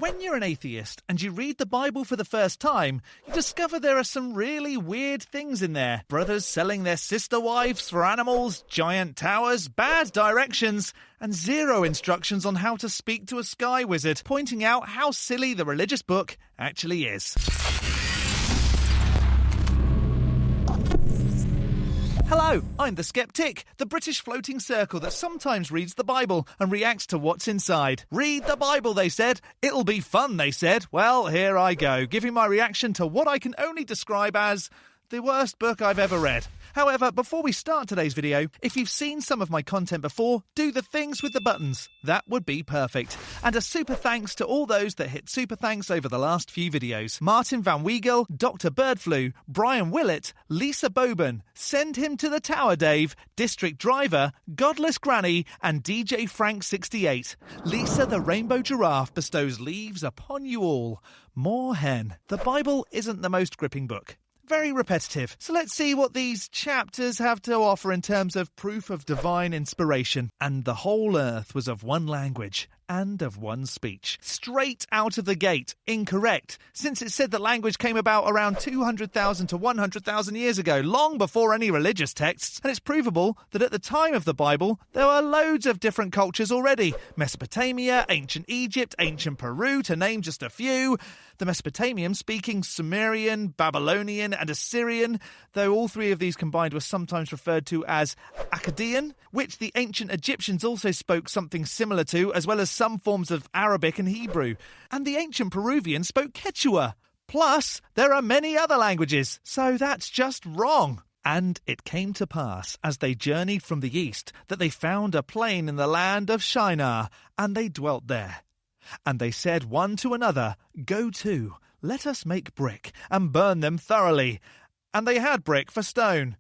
When you're an atheist and you read the Bible for the first time, you discover there are some really weird things in there. Brothers selling their sister wives for animals, giant towers, bad directions, and zero instructions on how to speak to a sky wizard, pointing out how silly the religious book actually is. Hello, I'm TheSkepTick, the British floating circle that sometimes reads the Bible and reacts to what's inside. Read the Bible, they said. It'll be fun, they said. Well, here I go, giving my reaction to what I can only describe as the worst book I've ever read. However, before we start today's video, if you've seen some of my content before, do the things with the buttons. That would be perfect. And a super thanks to all those that hit super thanks over the last few videos. Martin Van Weigel, Dr. Birdflu, Brian Willett, Lisa Boban, Send Him to the Tower Dave, District Driver, Godless Granny, and DJ Frank68. Lisa the Rainbow Giraffe bestows leaves upon you all. More hen. The Bible isn't the most gripping book. Very repetitive. So let's see what these chapters have to offer in terms of proof of divine inspiration. And the whole earth was of one language and of one speech. Straight out of the gate, incorrect, since it said that language came about around 200,000 to 100,000 years ago, long before any religious texts, and it's provable that at the time of the Bible, there were loads of different cultures already. Mesopotamia, ancient Egypt, ancient Peru, to name just a few. The Mesopotamians speaking Sumerian, Babylonian, and Assyrian, though all three of these combined were sometimes referred to as Akkadian, which the ancient Egyptians also spoke something similar to, as well as some forms of Arabic and Hebrew. And the ancient Peruvians spoke Quechua. Plus, there are many other languages, so that's just wrong. And it came to pass, as they journeyed from the east, that they found a plain in the land of Shinar, and they dwelt there. And they said one to another, Go to, let us make brick, and burn them thoroughly. And they had brick for stone,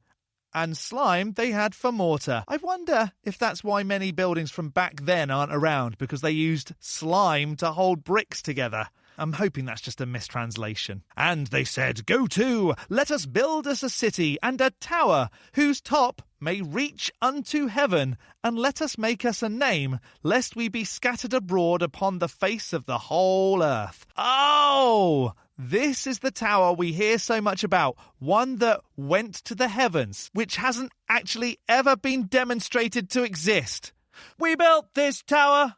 and slime they had for mortar. I wonder if that's why many buildings from back then aren't around, because they used slime to hold bricks together. I'm hoping that's just a mistranslation. And they said, Go to, let us build us a city and a tower, whose top may reach unto heaven, and let us make us a name, lest we be scattered abroad upon the face of the whole earth. Oh! This is the tower we hear so much about, one that went to the heavens, which hasn't actually ever been demonstrated to exist. We built this tower.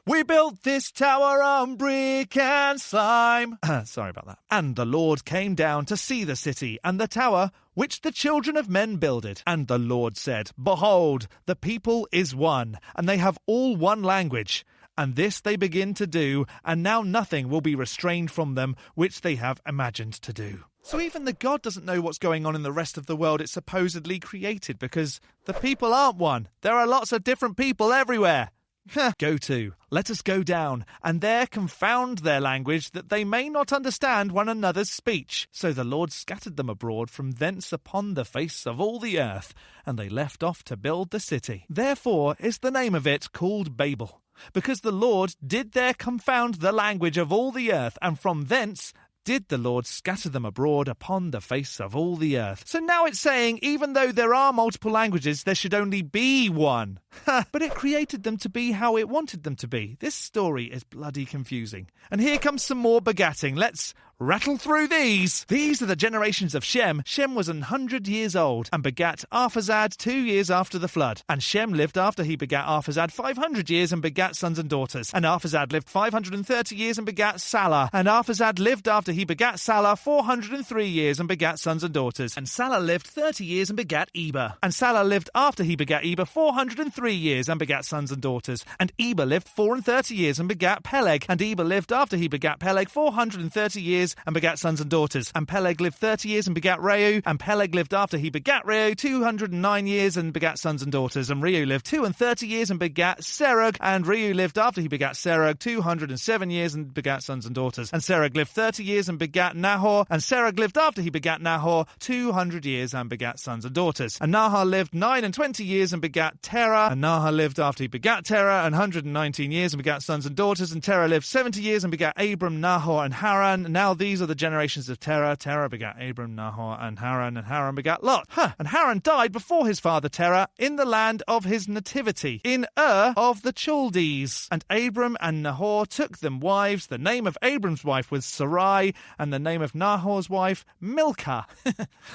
We built this tower on brick and slime. Sorry about that. And the Lord came down to see the city and the tower which the children of men builded. And the Lord said, Behold, the people is one, and they have all one language. And this they begin to do, and now nothing will be restrained from them, which they have imagined to do. So even the God doesn't know what's going on in the rest of the world it supposedly created, because the people aren't one. There are lots of different people everywhere. Go to, let us go down, and there confound their language, that they may not understand one another's speech. So the Lord scattered them abroad from thence upon the face of all the earth, and they left off to build the city. Therefore is the name of it called Babel, because the Lord did there confound the language of all the earth, and from thence did the Lord scatter them abroad upon the face of all the earth. So now it's saying, even though there are multiple languages, there should only be one. But it created them to be how it wanted them to be. This story is bloody confusing. And here comes some more begatting. Let's rattle through these. These are the generations of Shem. Shem was 100 years old and begat Arphaxad 2 years after the flood. And Shem lived after he begat Arphaxad 500 years and begat sons and daughters. And Arphaxad lived 530 years and begat Salah. And Arphaxad lived after he begat Salah 403 years and begat sons and daughters. And Salah lived 30 years and begat Eber. And Salah lived after he begat Eber 403 years and begat sons and daughters. And Eber lived 34 years and begat Peleg. And Eber lived after he begat Peleg 430 years and begat sons and daughters. And Peleg lived 30 years and begat Reu. And Peleg lived after he begat Reu 209 years and begat sons and daughters. And Reu lived 32 years and begat Serug. And Reu lived after he begat Serug 207 years and begat sons and daughters. And Serug lived 30 years and begat Nahor. And Serug lived after he begat Nahor 200 years and begat sons and daughters. And Nahor lived 29 years and begat Terah. And Nahor lived after he begat Terah 119 years and begat sons and daughters. And Terah lived 70 years and begat Abram, Nahor, and Haran. Now these are the generations of Terah. Terah begat Abram, Nahor, and Haran begat Lot. And Haran died before his father Terah in the land of his nativity, in Ur of the Chaldees. And Abram and Nahor took them wives. The name of Abram's wife was Sarai, and the name of Nahor's wife Milcah,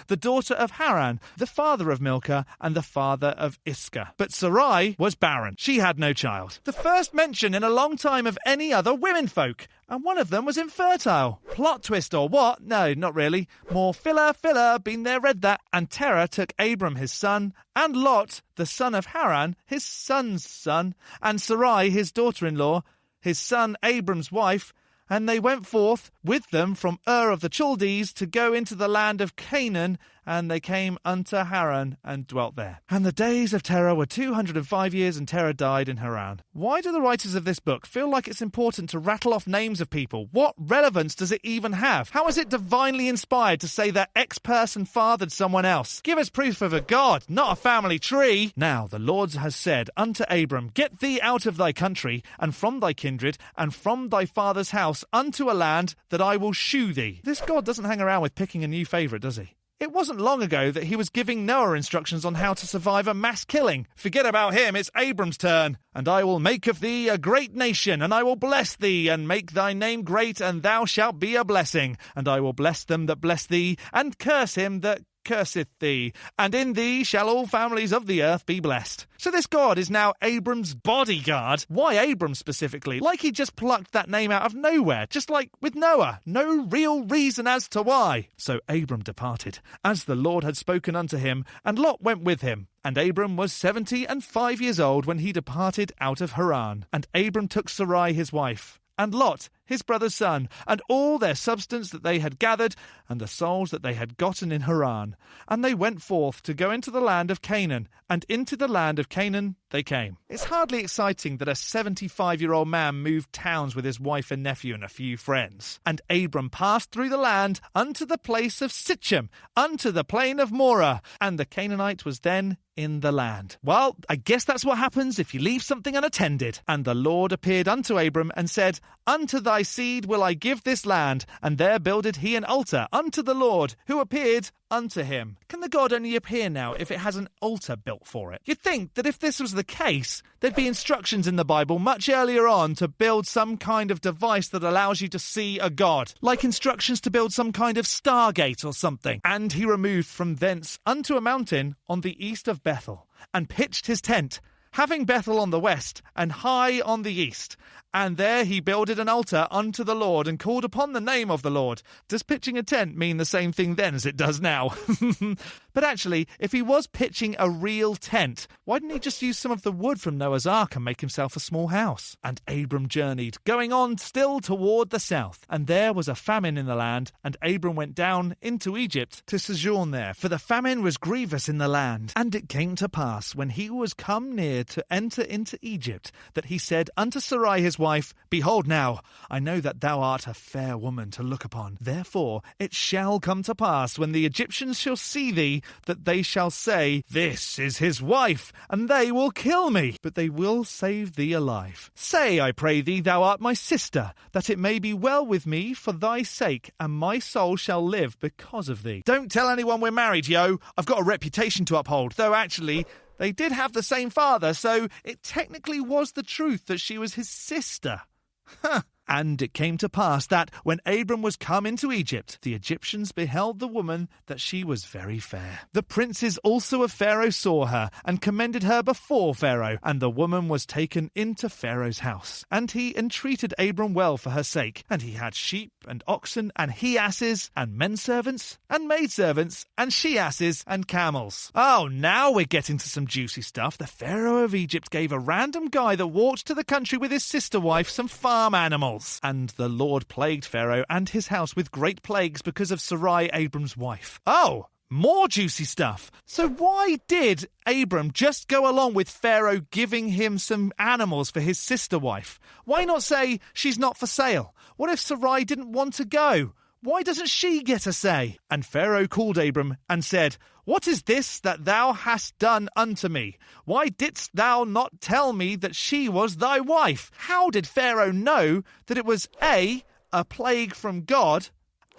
the daughter of Haran, the father of Milcah, and the father of Iscah. But Sarai was barren. She had no child. The first mention in a long time of any other womenfolk, and one of them was infertile. Plot twist or what? No, not really. More filler, been there, read that. And Terah took Abram his son, and Lot, the son of Haran, his son's son, and Sarai, his daughter-in-law, his son Abram's wife, and they went forth with them from Ur of the Chaldees to go into the land of Canaan, and they came unto Haran and dwelt there. And the days of Terah were 205 years, and Terah died in Haran. Why do the writers of this book feel like it's important to rattle off names of people? What relevance does it even have? How is it divinely inspired to say that X person fathered someone else? Give us proof of a God, not a family tree. Now the Lord has said unto Abram, Get thee out of thy country, and from thy kindred, and from thy father's house, unto a land that I will shew thee. This God doesn't hang around with picking a new favourite, does he? It wasn't long ago that he was giving Noah instructions on how to survive a mass killing. Forget about him, it's Abram's turn. And I will make of thee a great nation, and I will bless thee, and make thy name great, and thou shalt be a blessing. And I will bless them that bless thee, and curse him that curseth thee, and in thee shall all families of the earth be blessed. So this God is now Abram's bodyguard. Why Abram specifically? Like he just plucked that name out of nowhere, just like with Noah. No real reason as to why. So Abram departed, as the Lord had spoken unto him, and Lot went with him. And Abram was 75 years old when he departed out of Haran. And Abram took Sarai his wife, and Lot his brother's son, and all their substance that they had gathered, and the souls that they had gotten in Haran. And they went forth to go into the land of Canaan, and into the land of Canaan they came. It's hardly exciting that a 75-year-old man moved towns with his wife and nephew and a few friends. And Abram passed through the land unto the place of Sichem, unto the plain of Moreh, and the Canaanite was then in the land. Well, I guess that's what happens if you leave something unattended. And the Lord appeared unto Abram and said, Unto thy seed will I give this land. And there builded he an altar unto the Lord, who appeared unto him. Can the God only appear now if it has an altar built for it? You'd think that if this was the case, there'd be instructions in the Bible much earlier on to build some kind of device that allows you to see a God, like instructions to build some kind of stargate or something. And he removed from thence unto a mountain on the east of Bethel, and pitched his tent, having Bethel on the west, and Hai on the east. And there he builded an altar unto the Lord, and called upon the name of the Lord. Does pitching a tent mean the same thing then as it does now? But actually, if he was pitching a real tent, why didn't he just use some of the wood from Noah's Ark and make himself a small house? And Abram journeyed, going on still toward the south. And there was a famine in the land, and Abram went down into Egypt to sojourn there, for the famine was grievous in the land. And it came to pass, when he was come near to enter into Egypt, that he said unto Sarai his wife, Behold now, I know that thou art a fair woman to look upon. Therefore it shall come to pass, when the Egyptians shall see thee, that they shall say, This is his wife, and they will kill me, but they will save thee alive. Say, I pray thee, thou art my sister, that it may be well with me for thy sake, and my soul shall live because of thee. Don't tell anyone we're married, yo. I've got a reputation to uphold, though actually they did have the same father, so it technically was the truth that she was his sister. And it came to pass that, when Abram was come into Egypt, the Egyptians beheld the woman, that she was very fair. The princes also of Pharaoh saw her, and commended her before Pharaoh. And the woman was taken into Pharaoh's house. And he entreated Abram well for her sake. And he had sheep and oxen, and he-asses, and men-servants, and maidservants, and she-asses, and camels. Oh, now we're getting to some juicy stuff. The Pharaoh of Egypt gave a random guy that walked to the country with his sister wife some farm animals. And the Lord plagued Pharaoh and his house with great plagues because of Sarai, Abram's wife. Oh, more juicy stuff. So why did Abram just go along with Pharaoh giving him some animals for his sister wife? Why not say she's not for sale? What if Sarai didn't want to go? Why doesn't she get a say? And Pharaoh called Abram and said, What is this that thou hast done unto me? Why didst thou not tell me that she was thy wife? How did Pharaoh know that it was A, a plague from God,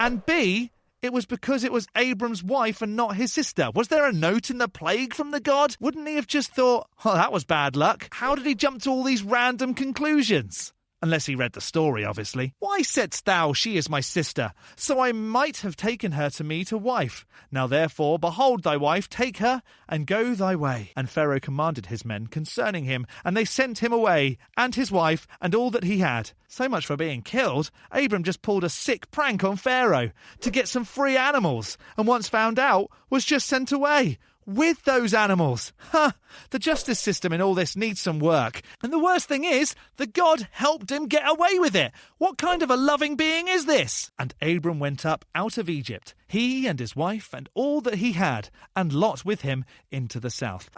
And B, it was because it was Abram's wife and not his sister. Was there a note in the plague from the god? Wouldn't he have just thought, oh, that was bad luck? How did he jump to all these random conclusions? Unless he read the story, obviously. Why saidst thou, she is my sister? So I might have taken her to me to wife. Now therefore, behold thy wife, take her, and go thy way. And Pharaoh commanded his men concerning him, and they sent him away, and his wife, and all that he had. So much for being killed. Abram just pulled a sick prank on Pharaoh to get some free animals, and once found out, was just sent away. With those animals. The justice system in all this needs some work. And the worst thing is, the God helped him get away with it. What kind of a loving being is this? And Abram went up out of Egypt, he and his wife and all that he had, and Lot with him into the south.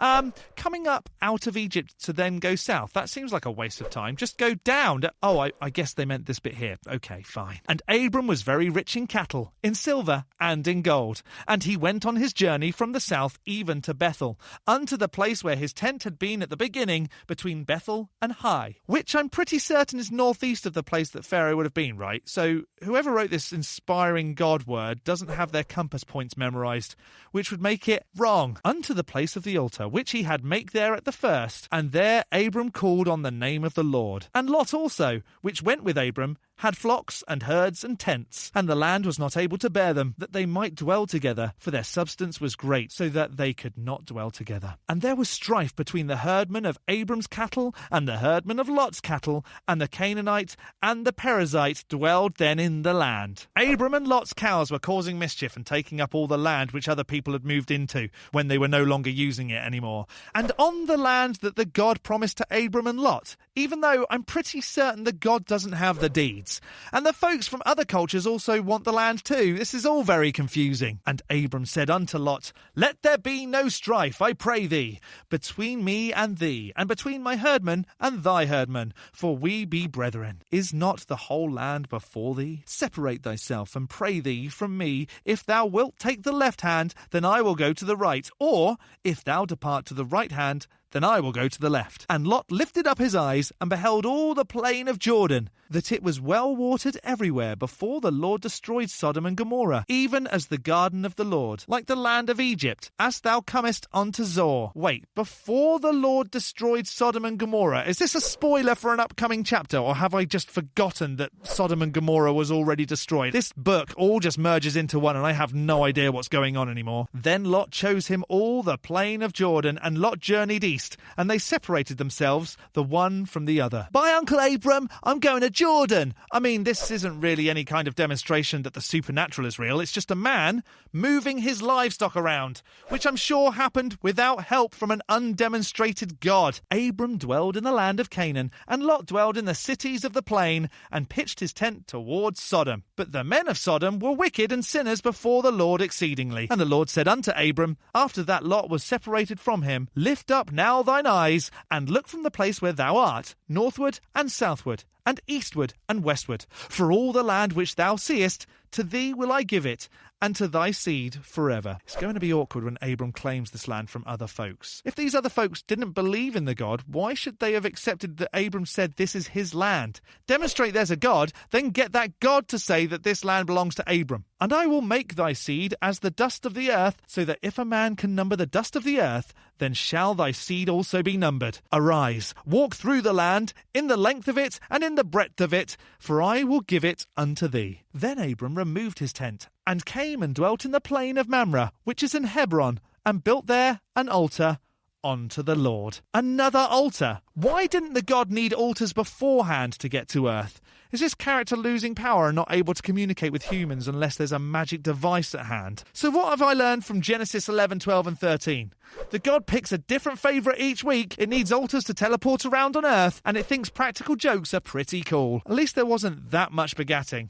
Coming up out of Egypt to then go south, that seems like a waste of time. Just go down. Oh, I guess they meant this bit here. Okay, fine. And Abram was very rich in cattle, in silver and in gold. And he went on his journey from the south even to Bethel, unto the place where his tent had been at the beginning, between Bethel and Hai, which I'm pretty certain is northeast of the place that Pharaoh would have been, right? So whoever wrote this inspiring God word doesn't have their compass points memorized, which would make it wrong. Unto the place of the altar, which he had make there at the first, and there Abram called on the name of the Lord. And Lot also, which went with Abram, had flocks and herds and tents, and the land was not able to bear them, that they might dwell together, for their substance was great, so that they could not dwell together. And there was strife between the herdmen of Abram's cattle and the herdmen of Lot's cattle, and the Canaanite and the Perizzite dwelled then in the land. Abram and Lot's cows were causing mischief and taking up all the land which other people had moved into when they were no longer using it anymore. And on the land that the God promised to Abram and Lot, even though I'm pretty certain the God doesn't have the deeds. And the folks from other cultures also want the land too. This is all very confusing. And Abram said unto Lot, Let there be no strife, I pray thee, between me and thee, and between my herdmen and thy herdmen, for we be brethren. Is not the whole land before thee? Separate thyself, and pray thee from me. If thou wilt take the left hand, then I will go to the right, or if thou depart to the right hand, then I will go to the left. And Lot lifted up his eyes and beheld all the plain of Jordan, that it was well watered everywhere before the Lord destroyed Sodom and Gomorrah, even as the garden of the Lord, like the land of Egypt, as thou comest unto Zoar. Wait, before the Lord destroyed Sodom and Gomorrah? Is this a spoiler for an upcoming chapter, or have I just forgotten that Sodom and Gomorrah was already destroyed? This book all just merges into one, and I have no idea what's going on anymore. Then Lot chose him all the plain of Jordan, and Lot journeyed east, and they separated themselves, the one from the other. Bye, Uncle Abram, I'm going to Jordan. I mean, this isn't really any kind of demonstration that the supernatural is real. It's just a man moving his livestock around, which I'm sure happened without help from an undemonstrated God. Abram dwelled in the land of Canaan, and Lot dwelled in the cities of the plain, and pitched his tent towards Sodom. But the men of Sodom were wicked and sinners before the Lord exceedingly. And the Lord said unto Abram, after that Lot was separated from him, Lift up now thine eyes, and look from the place where thou art, northward and southward, and eastward and westward. For all the land which thou seest, to thee will I give it, and to thy seed forever. It's going to be awkward when Abram claims this land from other folks. If these other folks didn't believe in the God, why should they have accepted that Abram said this is his land? Demonstrate there's a God, then get that God to say that this land belongs to Abram. And I will make thy seed as the dust of the earth, so that if a man can number the dust of the earth, then shall thy seed also be numbered. Arise, walk through the land, in the length of it and in the breadth of it, for I will give it unto thee. Then Abram removed his tent, and came and dwelt in the plain of Mamre, which is in Hebron, and built there an altar unto the Lord. Another altar. Why didn't the God need altars beforehand to get to earth? Is this character losing power and not able to communicate with humans unless there's a magic device at hand? So what have I learned from Genesis 11, 12 and 13? The God picks a different favourite each week, it needs altars to teleport around on Earth, and it thinks practical jokes are pretty cool. At least there wasn't that much begatting.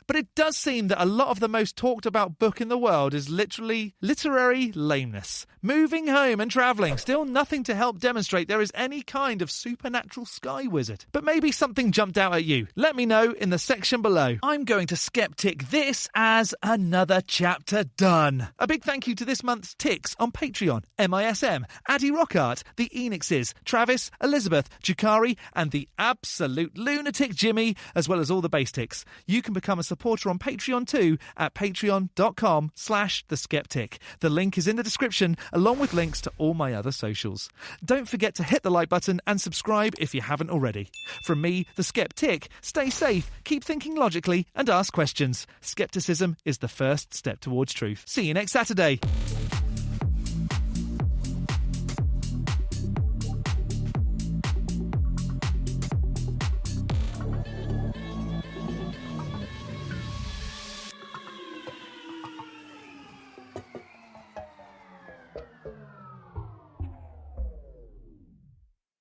But it does seem that a lot of the most talked about book in the world is literally literary lameness. Moving home and travelling, still nothing to help demonstrate there is any kind kind of supernatural sky wizard. But maybe something jumped out at you. Let me know in the section below. I'm going to skeptic this as another chapter done. A big thank you to this month's ticks on Patreon: MISM, Addy Rockart, the Enixes, Travis, Elizabeth, Jakari, and the absolute lunatic Jimmy, as well as all the base ticks. You can become a supporter on Patreon too at patreon.com/TheSkepTick. The link is in the description, along with links to all my other socials. Don't forget to hit the like button and subscribe if you haven't already. From me, the Skeptic, stay safe, keep thinking logically, and ask questions. Skepticism is the first step towards truth. See you next Saturday.